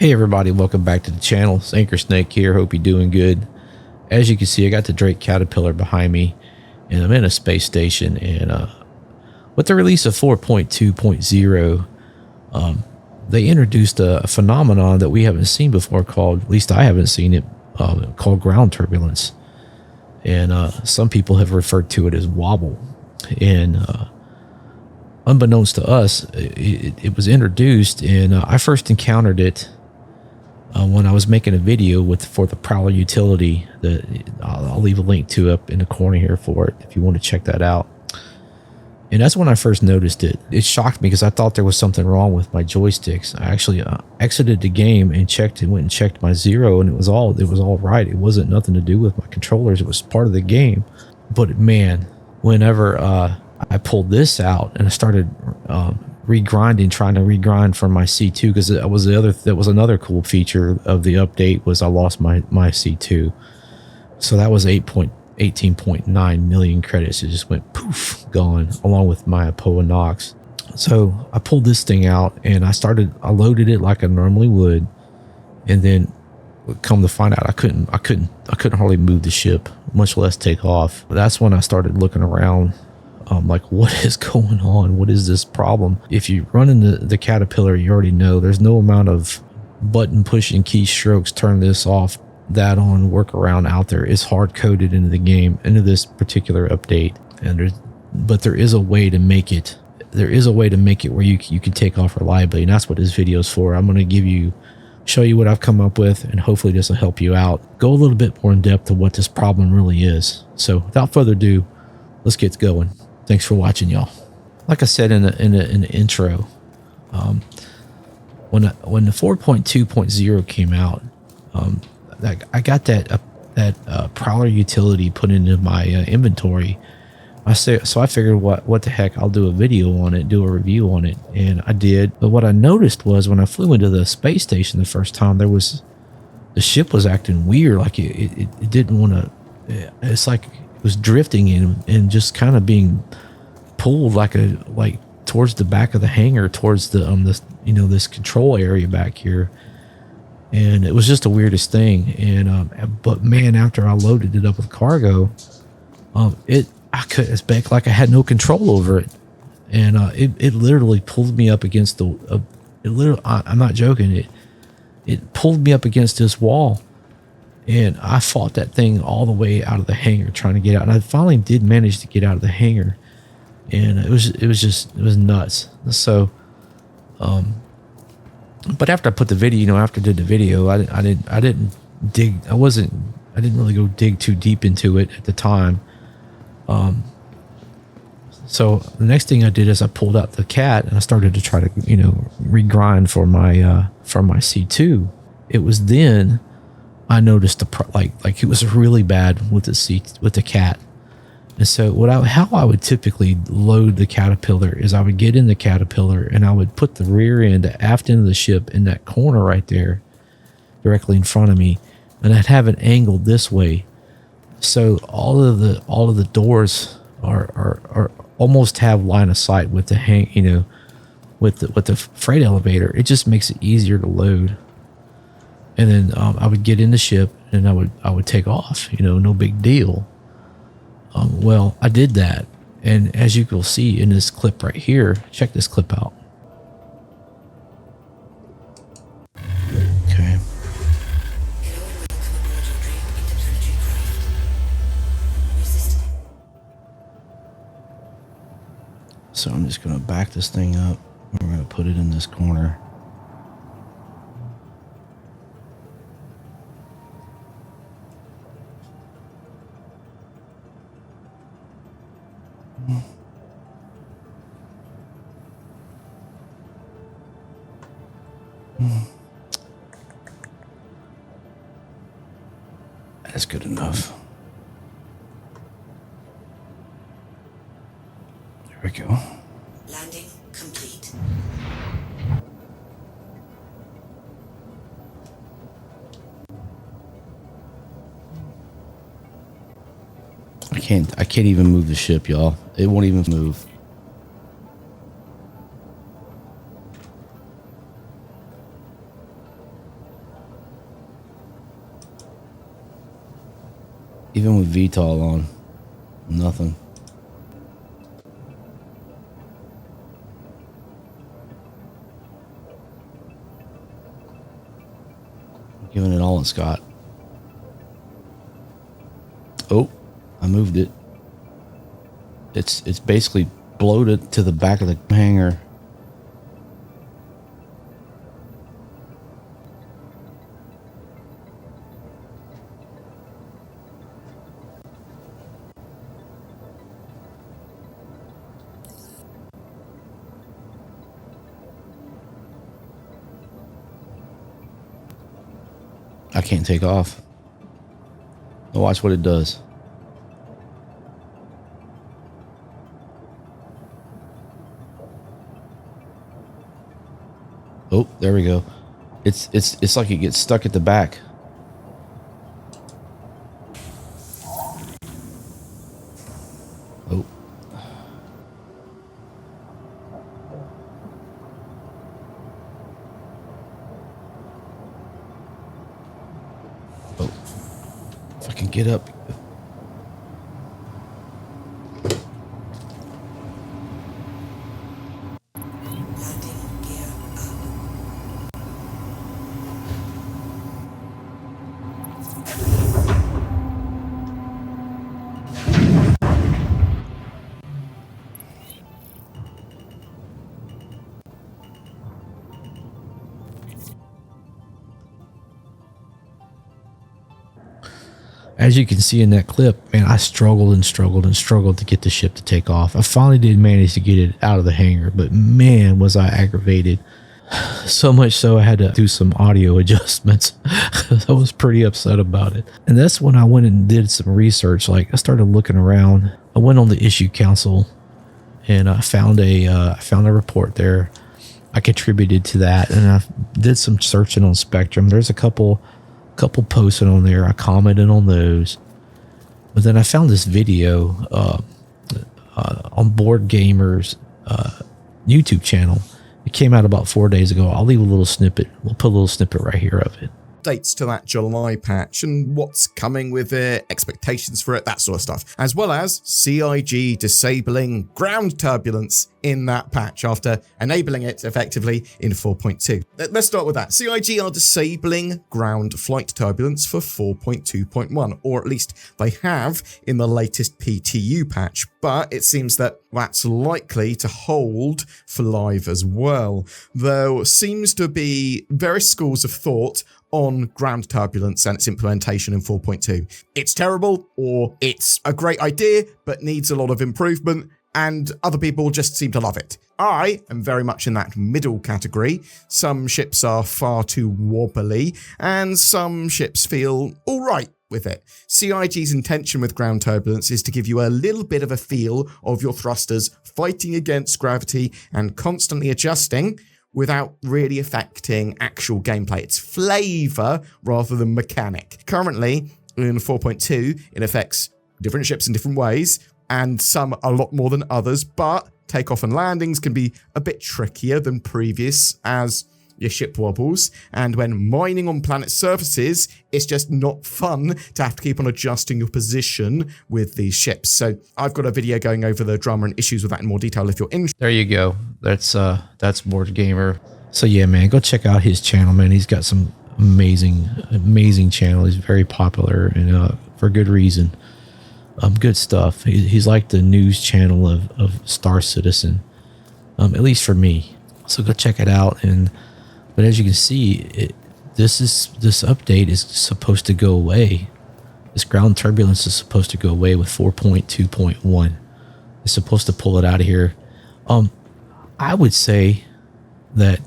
Hey everybody, welcome back to the channel. It's Anchor Snake here. Hope you're doing good. As you can see, I got the Drake Caterpillar behind me, and I'm in a space station. And with the release of 4.2.0, they introduced a phenomenon that we haven't seen before called, at least I haven't seen it, called ground turbulence. And some people have referred to it as wobble. And unbeknownst to us, it was introduced, and I first encountered it when I was making a video for the Prowler utility. That I'll leave a link to up in the corner here for it if you want to check that out. And that's when I first noticed it. It shocked me because I thought there was something wrong with my joysticks. I actually exited the game and went and checked my zero, and it was all right. It wasn't nothing to do with my controllers. It was part of the game. But man, whenever I pulled this out and I started trying to regrind from my C2, because that was another cool feature of the update, was I lost my C2. So that was 18.9 million credits. It just went poof, gone, along with my Apoa Nox. So I pulled this thing out and I loaded it like I normally would, and then come to find out I couldn't hardly move the ship, much less take off. That's when I started looking around. Like, what is going on? What is this problem? If you run into the Caterpillar, you already know there's no amount of button pushing, keystrokes, turn this off, that on, workaround out there. It's hard coded into the game, into this particular update. But there is a way to make it. There is a way to make it where you can take off reliably, and that's what this video is for. I'm going to show you what I've come up with, and hopefully this will help you out. Go a little bit more in depth to what this problem really is. So without further ado, let's get going. Thanks for watching, y'all. Like I said in the intro, when the 4.2.0 came out, I got that Prowler utility put into my inventory. So I figured, what the heck, I'll do a video on it, do a review on it, and I did. But what I noticed was when I flew into the space station the first time, the ship was acting weird, like it didn't want to. It's like it was drifting and just kind of being pulled like towards the back of the hangar, towards this control area back here. And it was just the weirdest thing. And but man, after I loaded it up with cargo, it's back like I had no control over it. And it literally pulled me up against I'm not joking, it pulled me up against this wall. And I fought that thing all the way out of the hangar trying to get out. And I finally did manage to get out of the hangar. And it was nuts. So, but after I put the video, after I did the video, I didn't really go dig too deep into it at the time. So the next thing I did is I pulled out the cat and I started to try to, regrind for my C2. It was then I noticed like it was really bad with the cat. And so how I would typically load the Caterpillar is I would get in the Caterpillar and I would put the rear end, the aft end of the ship in that corner right there, directly in front of me, and I'd have it angled this way. So all of the doors are almost have line of sight with the with the freight elevator. It just makes it easier to load. And then I would get in the ship and I would take off, no big deal. Well, I did that. And as you can see in this clip right here, check this clip out. Okay. So I'm just going to back this thing up. We're going to put it in this corner. That's good enough. There we go. Landing complete. I can't even move the ship, y'all. It won't even move. Even with VTOL on, nothing. Giving it all it's got. Oh, I moved it. It's basically bloated to the back of the hangar. I can't take off. Now watch what it does. Oh, there we go. It's like it gets stuck at the back. Oh. Oh. If I can get up. Landing gear up. As you can see in that clip, man, I struggled and struggled and struggled to get the ship to take off. I finally did manage to get it out of the hangar, but man, was I aggravated. So much so I had to do some audio adjustments. I was pretty upset about it. And that's when I went and did some research. Like, I started looking around. I went on the issue council and I found a report there. I contributed to that, and I did some searching on Spectrum. There's a couple posted on there. I commented on those, but then I found this video on Boredgamer's YouTube channel. It came out about 4 days ago. I'll leave a little snippet. We'll put a little snippet right here of it. Dates to that July patch and what's coming with it, expectations for it, that sort of stuff, as well as CIG disabling ground turbulence in that patch after enabling it effectively in 4.2. Let's start with that. CIG are disabling ground flight turbulence for 4.2.1, or at least they have in the latest PTU patch, but it seems that that's likely to hold for live as well. There seems to be various schools of thought on ground turbulence and its implementation in 4.2. It's terrible, or it's a great idea but needs a lot of improvement, and other people just seem to love it. I am very much in that middle category. Some ships are far too wobbly, and some ships feel all right with it. CIG's intention with ground turbulence is to give you a little bit of a feel of your thrusters fighting against gravity and constantly adjusting without really affecting actual gameplay. It's flavor rather than mechanic. Currently, in 4.2, it affects different ships in different ways, and some a lot more than others, but takeoff and landings can be a bit trickier than previous as your ship wobbles, and when mining on planet surfaces, it's just not fun to have to keep on adjusting your position with these ships. So I've got a video going over the drama and issues with that in more detail if you're interested. There you go. That's Boredgamer. So yeah, man, go check out his channel, man. He's got some amazing channel. He's very popular, and for good reason. Good stuff. He's like the news channel of Star Citizen, at least for me. So go check it out. But as you can see, this update is supposed to go away. This ground turbulence is supposed to go away with 4.2.1. It's supposed to pull it out of here. I would say that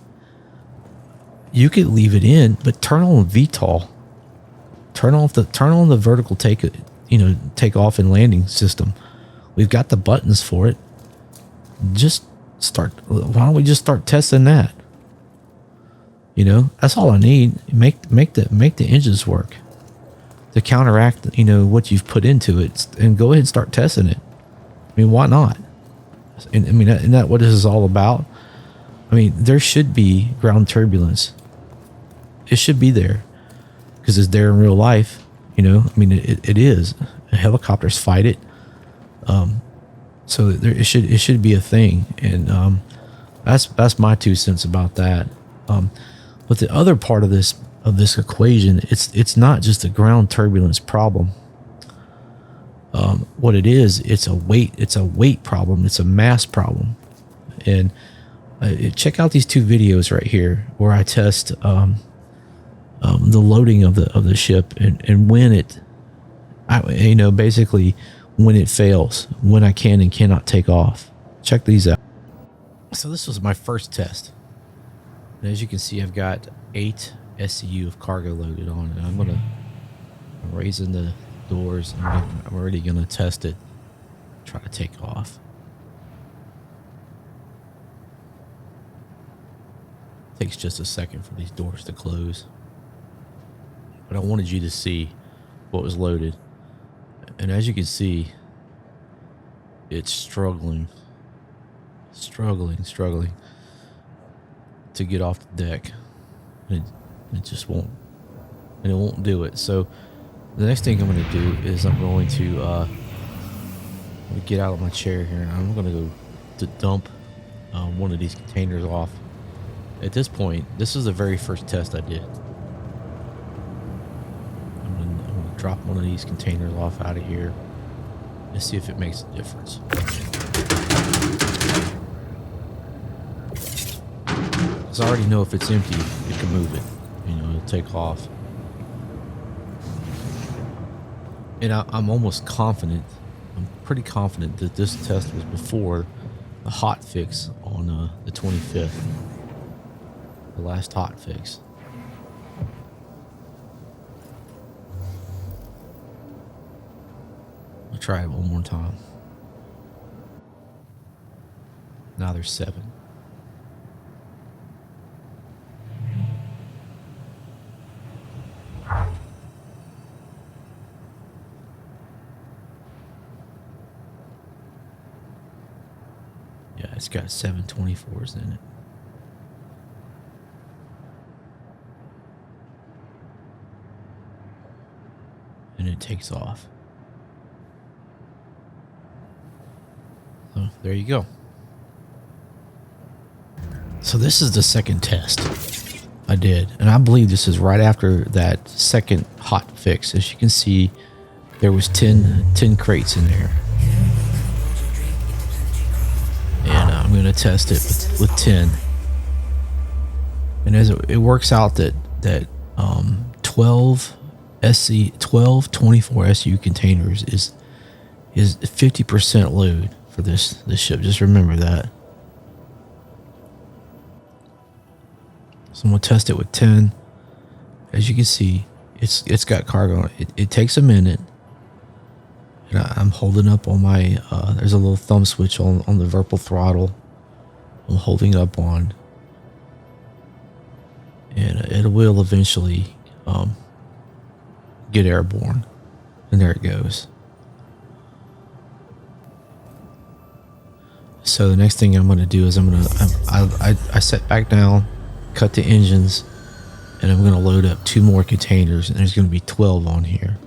you could leave it in, but turn on VTOL. Turn on the vertical take off and landing system. We've got the buttons for it. Why don't we just start testing that? That's all I need. Make the engines work to counteract, what you've put into it, and go ahead and start testing it. I mean, why not? And I mean, isn't that what this is all about? I mean, there should be ground turbulence. It should be there because it's there in real life. You know, I mean, it is. Helicopters fight it. So it should be a thing, and that's my 2 cents about that. But the other part of this equation, it's not just a ground turbulence problem. What it is, it's a weight problem. It's a mass problem. And check out these 2 videos right here where I test the loading of the ship and when it, basically when it fails, when I can and cannot take off. Check these out. So this was my first test. And as you can see, I've got 8 SCU of cargo loaded on, and I'm raising the doors. I'm already gonna test it, try to take off. Takes just a second for these doors to close, but I wanted you to see what was loaded, and as you can see, it's struggling to get off the deck. It just won't, and it won't do it. So the next thing I'm going to do is I'm going to get out of my chair here, and I'm going to go to dump one of these containers off. At this point, this is the very first test I did. I'm going to drop one of these containers off out of here and see if it makes a difference. Because I already know if it's empty, you can move it. It'll take off. And I'm almost confident, I'm pretty confident that this test was before the hot fix on the 25th. The last hot fix. I'll try it one more time. Now there's 7. Yeah, it's got 7 24s in it. And it takes off. So there you go. So this is the second test I did, and I believe this is right after that second hot fix. As you can see, there was 10 crates in there, and I'm going to test it with 10. And as it works out that 12 24 SU containers is 50% load for this ship. Just remember that. So I'm gonna test it with 10. As you can see, it's got cargo on it. It takes a minute. And I'm holding up on my there's a little thumb switch on the Virpil throttle. I'm holding up on, and it will eventually get airborne. And there it goes. So the next thing I'm going to do is I set back down, cut the engines, and I'm going to load up 2 more containers, and there's going to be 12 on here.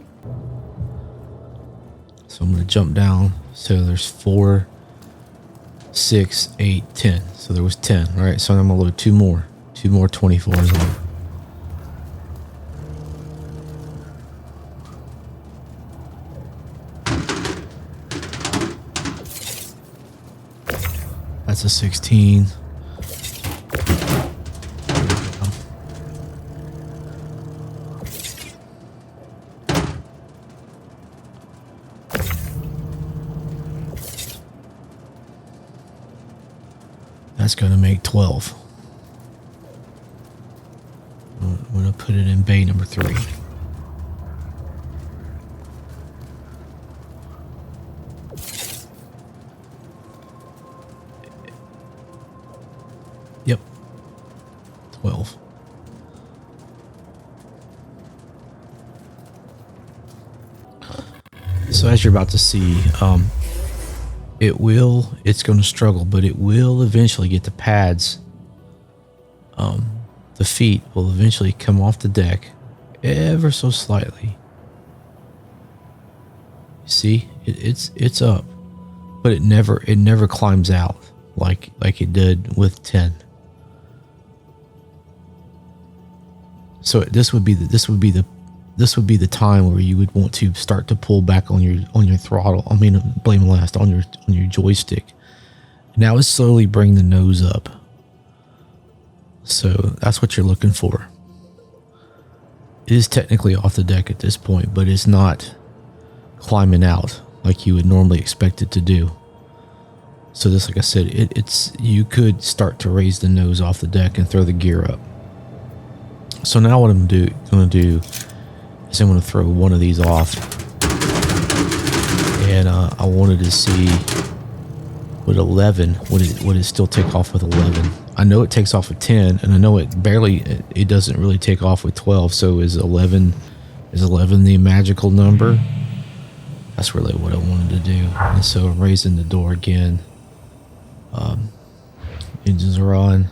So I'm going to jump down. So there's 4, 6, 8, 10. So there was 10. All right. So I'm going to load 2 more 24s on. That's a 16. That's going to make 12. I'm going to put it in bay number 3. Yep. 12. So as you're about to see, it's going to struggle, but it will eventually get the pads. The feet will eventually come off the deck ever so slightly. See, it's up, but it never climbs out like it did with 10. So this would be the time where you would want to start to pull back on your throttle. I mean, blame last on your joystick. Now it's slowly bring the nose up. So that's what you're looking for. It is technically off the deck at this point, but it's not climbing out like you would normally expect it to do. So this, like I said, it's you could start to raise the nose off the deck and throw the gear up. So now what I'm going to do is I'm going to throw one of these off, and I wanted to see with 11 would it still take off with 11. I know it takes off with 10, and I know it doesn't really take off with 12. So is 11 the magical number? That's really what I wanted to do. And so I'm raising the door again. Engines are on,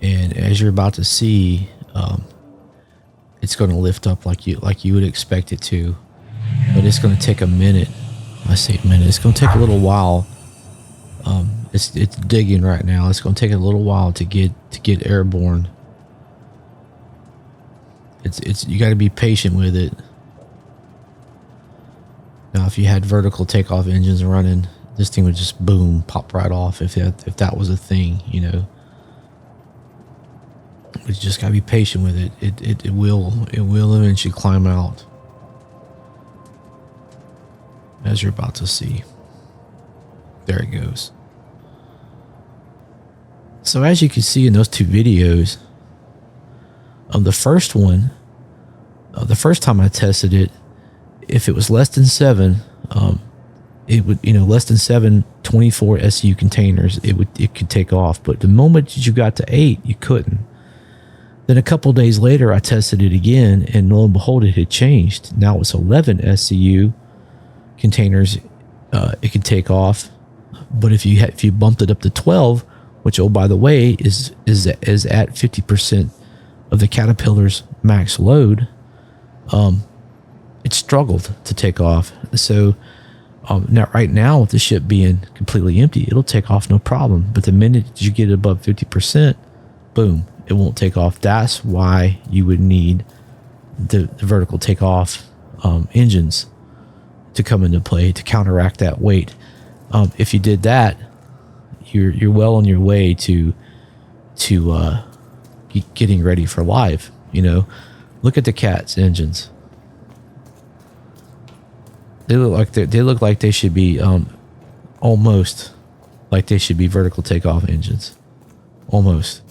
and as you're about to see, it's going to lift up like you would expect it to, but it's going to take a minute. I say a minute. It's going to take a little while. It's digging right now. It's going to take a little while to get airborne. You got to be patient with it. Now, if you had vertical takeoff engines running, this thing would just boom, pop right off. If that was a thing, you know. But you just gotta be patient with it. It will eventually climb out, as you're about to see. There it goes. So as you can see in those two videos, the first one, the first time I tested it, if it was less than 7, it would, less than 7 24 SU containers, it could take off. But the moment you got to 8, you couldn't. Then a couple days later, I tested it again, and lo and behold, it had changed. Now it's 11 SCU containers it can take off. But if you bumped it up to 12, which, oh, by the way, is at 50% of the Caterpillar's max load, it struggled to take off. So right now, with the ship being completely empty, it'll take off no problem. But the minute you get above 50%, boom, it won't take off. That's why you would need the vertical takeoff engines to come into play to counteract that weight. If you did that, you're well on your way to getting ready for live. Look at the Cat's engines. They look like they should be almost like they should be vertical takeoff engines. Almost.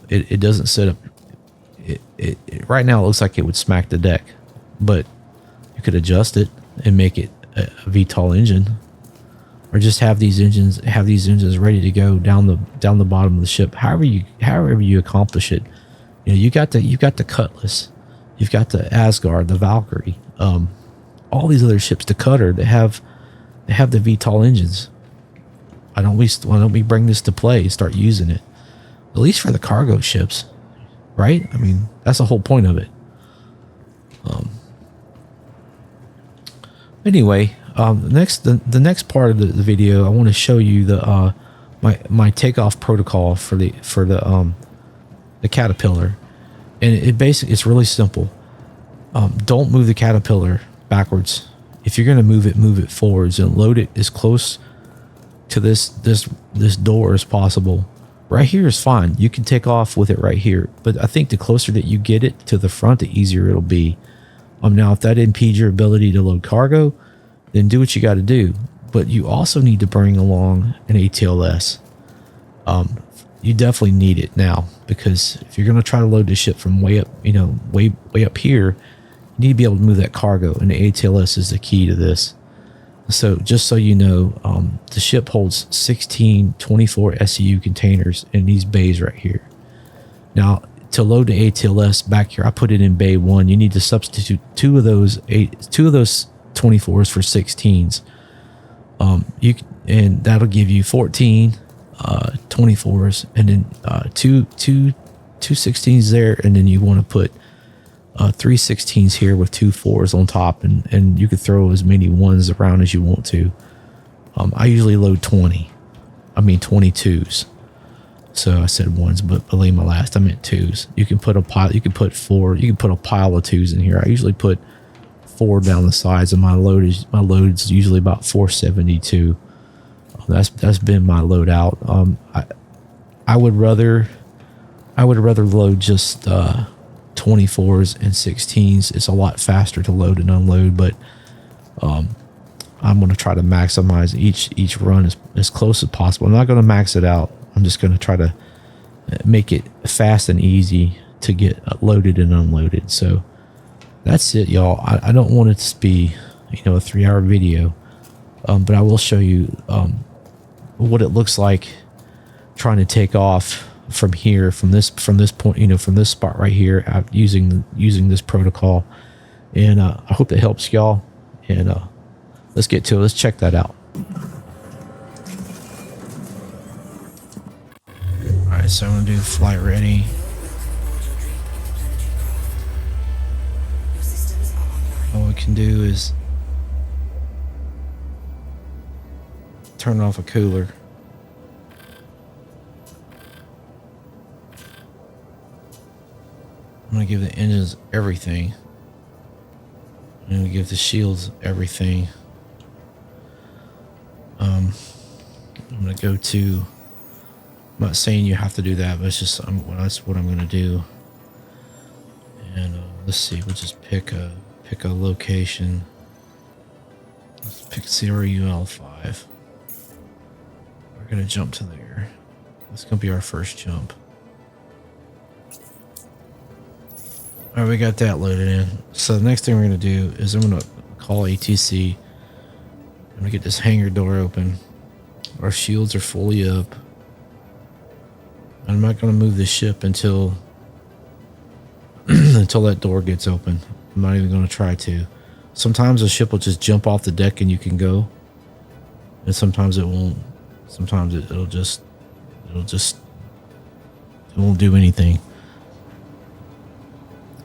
It doesn't set up. It right now it looks like it would smack the deck, but you could adjust it and make it a VTOL engine, or just have these engines ready to go down the bottom of the ship. However you accomplish it, you got the Cutlass, you've got the Asgard, the Valkyrie, all these other ships, the Cutter, they have the VTOL engines. Why don't we bring this to play? Start using it, at least for the cargo ships, right? I mean, that's the whole point of it. Anyway, the next part of the video, I want to show you the my takeoff protocol for the Caterpillar, and it's really simple. Don't move the Caterpillar backwards. If you're going to move it forwards, and load it as close to this door as possible. Right here is fine. You can take off with it right here, but I think the closer that you get it to the front, the easier it'll be. Now, if that impedes your ability to load cargo, then do what you got to do. But you also need to bring along an ATLS. You definitely need it now, because if you're going to try to load the ship from way up, way up here, you need to be able to move that cargo, and the ATLS is the key to this. So just so you know, the ship holds 16 24 SCU containers in these bays right here. Now, to load the ATLS back here, I put it in bay 1. You need to substitute two of those 24s for 16s. And that'll give you 14 24s, and then two 16s there, and then you want to put three 16s here with two 4s on top, and you could throw as many 1s around as you want to. I usually load 22s. So I said 1s, but believe my last, I meant 2s. You can put a pile, you can put 4, you can put a pile of 2s in here. I usually put 4 down the sides, and my load's usually about 472. That's been my loadout. I would rather load just 24s and 16s. It's a lot faster to load and unload, but I'm going to try to maximize each run as close as possible. I'm not going to max it out. I'm just going to try to make it fast and easy to get loaded and unloaded. So that's it, y'all. I don't want it to be, a 3-hour video, but I will show you what it looks like trying to take off from here, from this point, from this spot right here, using this protocol. And I hope it helps y'all. And let's get to it. Let's check that out. All right, so I'm gonna do flight ready. All we can do is turn off a cooler. I'm going to give the engines everything. I'm going to give the shields everything. I'm going to go to... I'm not saying you have to do that, but it's just that's what I'm going to do. And let's see, we'll just pick a location. Let's pick CRUL5. We're going to jump to there. That's going to be our first jump. All right, we got that loaded in. So the next thing we're going to do is I'm going to call ATC. I'm going to get this hangar door open. Our shields are fully up. I'm not going to move the ship until until that door gets open. I'm not even going to try to. Sometimes the ship will just jump off the deck and you can go. And sometimes it won't. Sometimes it won't do anything.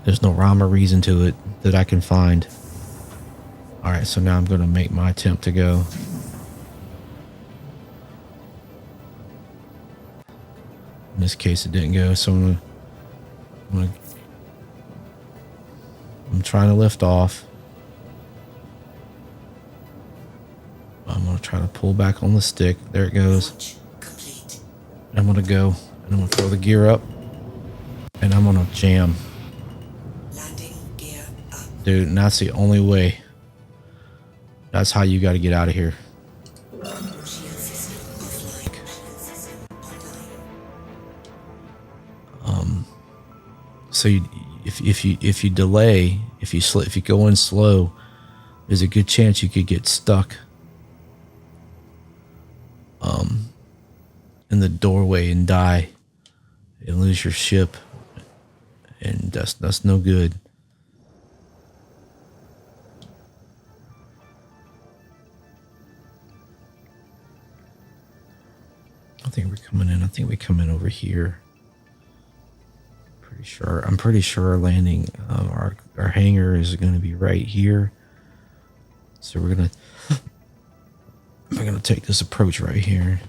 There's no rhyme or reason to it that I can find. All right, so now I'm going to make my attempt to go. In this case, it didn't go, so I'm trying to lift off. I'm going to try to pull back on the stick. There it goes. I'm going to go, and I'm going to throw the gear up, and I'm going to jam. Dude, and that's the only way. That's how you got to get out of here. So if you delay, if you go in slow, there's a good chance you could get stuck in the doorway and die and lose your ship, and that's no good. I think we come in over here. I'm pretty sure our landing, our hangar is going to be right here. So we're gonna take this approach right here.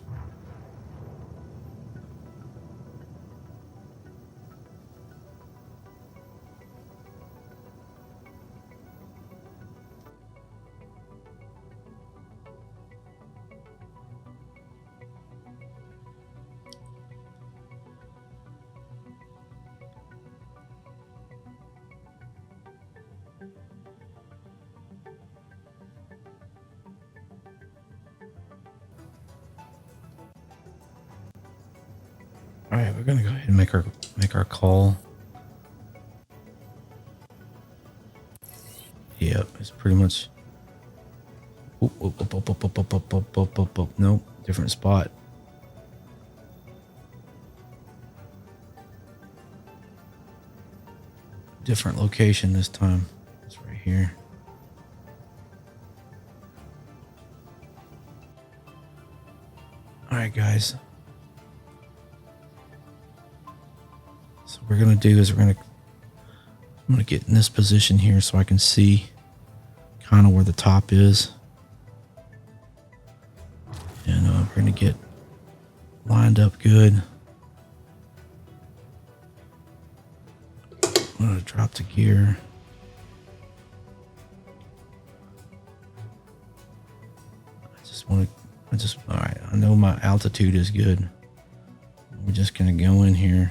All right, we're gonna go ahead and make our call. Yep, it's pretty much. Nope, different spot. Different location this time. It's right here. All right, guys. So what we're gonna do is we're gonna I'm going to get in this position here so I can see kind of where the top is. And we're going to get lined up good. I'm going to drop the gear. All right, I know my altitude is good. We're just going to go in here.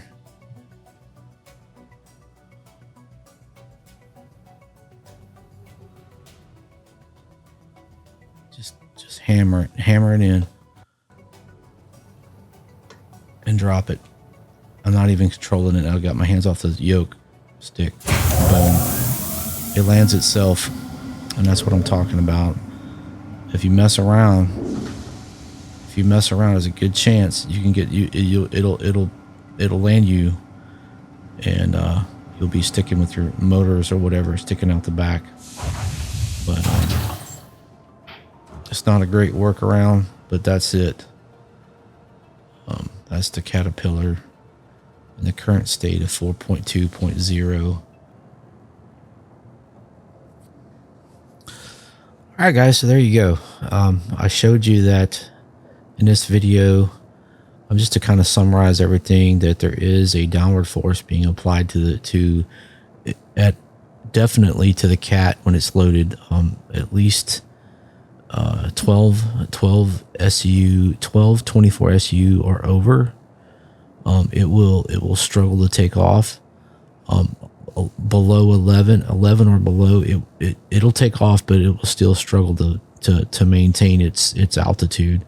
Just hammer it in. And drop it. I'm not even controlling it. I've got my hands off the yoke stick. Boom. It lands itself. And that's what I'm talking about. If you mess around, there's a good chance you can get it'll land you, and you'll be sticking with your motors or whatever sticking out the back. But it's not a great workaround, but that's it. That's the Caterpillar in the current state of 4.2.0. All right, guys, so there you go. I showed you that in this video, just to kind of summarize everything, that there is a downward force being applied definitely to the cat when it's loaded. At least 12 SU, 12 24 SU or over. It will struggle to take off. Below 11 or below, it'll take off, but it will still struggle to maintain its altitude.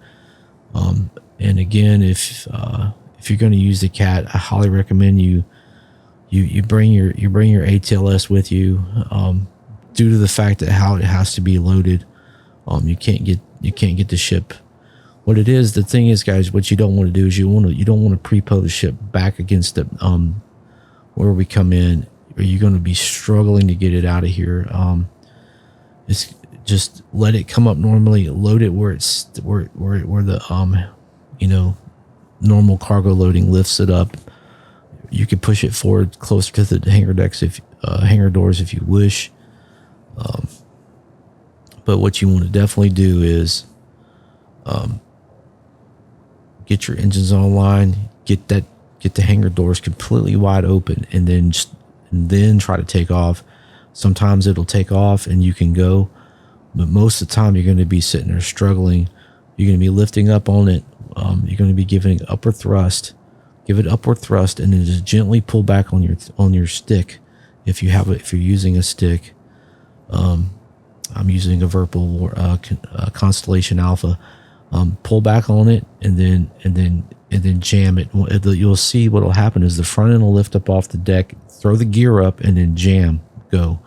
And again, if you're going to use the cat, I highly recommend you bring your ATLS with you, due to the fact that how it has to be loaded. You can't get the ship. What it is, the thing is, guys, what you don't want to do is you don't want to pre-po the ship back against the where we come in, or you're going to be struggling to get it out of here. It's just let it come up normally, load it where the normal cargo loading lifts it up. You can push it forward closer to the hangar decks, hangar doors if you wish. But what you want to definitely do is get your engines online, get the hangar doors completely wide open, and then try to take off. Sometimes it'll take off and you can go, but most of the time you're going to be sitting there struggling. You're going to be lifting up on it. You're going to be giving upward thrust. Give it upward thrust, and then just gently pull back on your stick. If you're using a stick, I'm using a Virpil Constellation Alpha. Pull back on it, and then jam it. You'll see what'll happen is the front end will lift up off the deck, throw the gear up, and then jam. Go,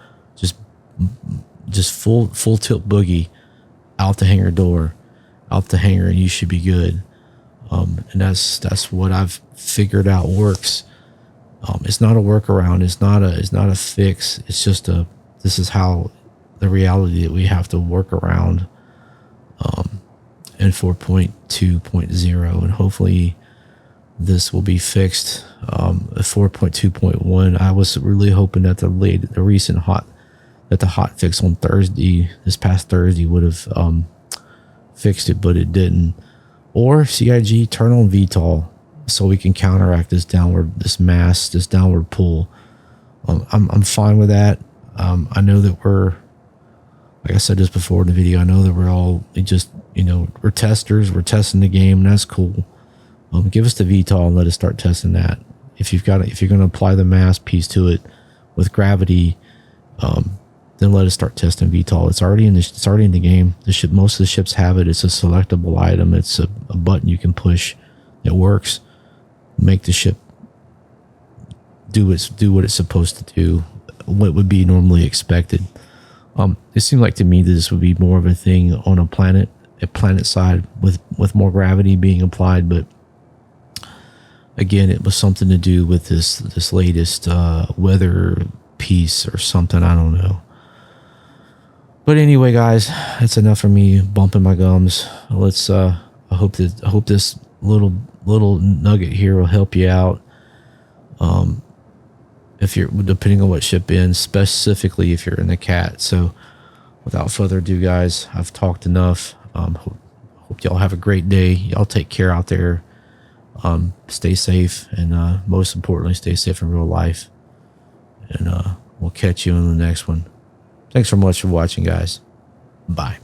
just full tilt boogie out the hangar door, out the hangar, and you should be good. And that's what I've figured out works. It's not a workaround. It's not a fix. It's just this is how the reality that we have to work around in 4.2.0, and hopefully this will be fixed. 4.2.1, I was really hoping that the hot fix on this past Thursday would have fixed it, but it didn't. Or CIG, turn on VTOL so we can counteract this downward pull. I'm fine with that. I know that we're, like I said this before in the video, I know that we're all just, we're testers. We're testing the game, and that's cool. Give us the VTOL and let us start testing that. If you're going to apply the mass piece to it with gravity, then let us start testing VTOL. It's already in the game. Most of the ships have it. It's a selectable item. It's a button you can push. It works. Make the ship do what it's supposed to do. What would be normally expected. It seemed like to me that this would be more of a thing on a planet side with more gravity being applied, but again, it was something to do with this latest weather piece or something. I don't know. But anyway, guys, that's enough for me bumping my gums. Let's I hope this little nugget here will help you out. if you're depending on what ship in, specifically if you're in the cat. So without further ado, guys, I've talked enough. Hope y'all have a great day. Y'all take care out there. Stay safe, and most importantly, stay safe in real life. And we'll catch you in the next one. Thanks so much for watching, guys. Bye.